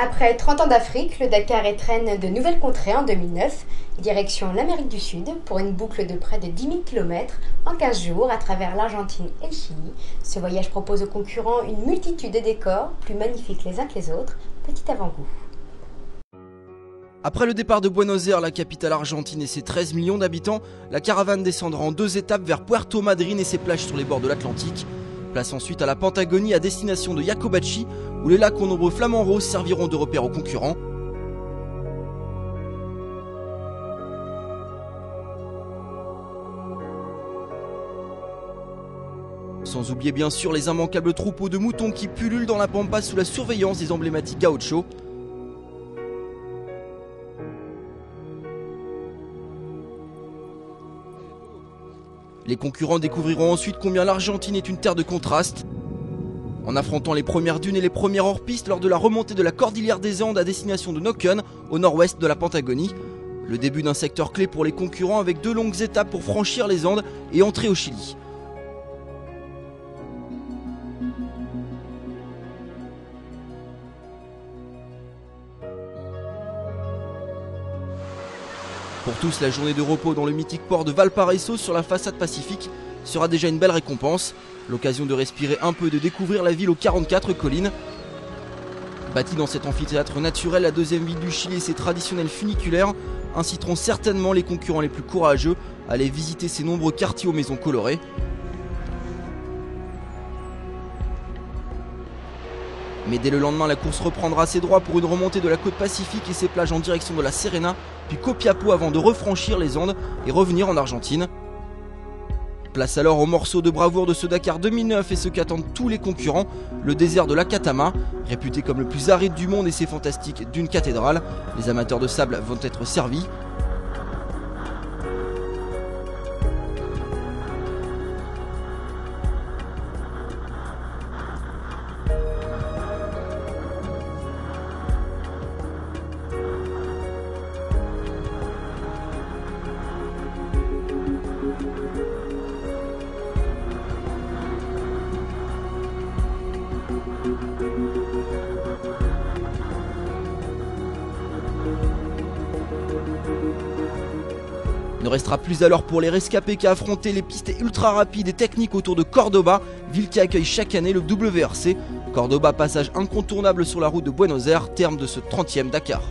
Après 30 ans d'Afrique, le Dakar étrenne de nouvelles contrées en 2009, direction l'Amérique du Sud, pour une boucle de près de 10 000 km en 15 jours à travers l'Argentine et le Chili. Ce voyage propose aux concurrents une multitude de décors, plus magnifiques les uns que les autres. Petit avant-goût. Après le départ de Buenos Aires, la capitale argentine et ses 13 millions d'habitants, la caravane descendra en 2 étapes vers Puerto Madryn et ses plages sur les bords de l'Atlantique. Place ensuite à la Patagonie à destination de Jacobacci, où les lacs aux nombreux flamants roses serviront de repères aux concurrents. Sans oublier bien sûr les immanquables troupeaux de moutons qui pullulent dans la pampa sous la surveillance des emblématiques gauchos. Les concurrents découvriront ensuite combien l'Argentine est une terre de contraste. En affrontant les premières dunes et les premières hors-piste lors de la remontée de la cordillère des Andes à destination de Neuquén, au nord-ouest de la Patagonie. Le début d'un secteur clé pour les concurrents avec 2 longues étapes pour franchir les Andes et entrer au Chili. Pour tous, la journée de repos dans le mythique port de Valparaiso sur la façade pacifique sera déjà une belle récompense. L'occasion de respirer un peu et de découvrir la ville aux 44 collines. Bâtie dans cet amphithéâtre naturel, la deuxième ville du Chili et ses traditionnels funiculaires inciteront certainement les concurrents les plus courageux à aller visiter ces nombreux quartiers aux maisons colorées. Mais dès le lendemain, la course reprendra ses droits pour une remontée de la côte pacifique et ses plages en direction de la Serena, puis Copiapó avant de refranchir les Andes et revenir en Argentine. Place alors au morceau de bravoure de ce Dakar 2009 et ce qu'attendent tous les concurrents, le désert de l'Akatama, réputé comme le plus aride du monde et ses fantastiques dunes cathédrales. Les amateurs de sable vont être servis. Il ne restera plus alors pour les rescapés qu'à affronter les pistes ultra rapides et techniques autour de Cordoba, ville qui accueille chaque année le WRC. Cordoba, passage incontournable sur la route de Buenos Aires, terme de ce 30e Dakar.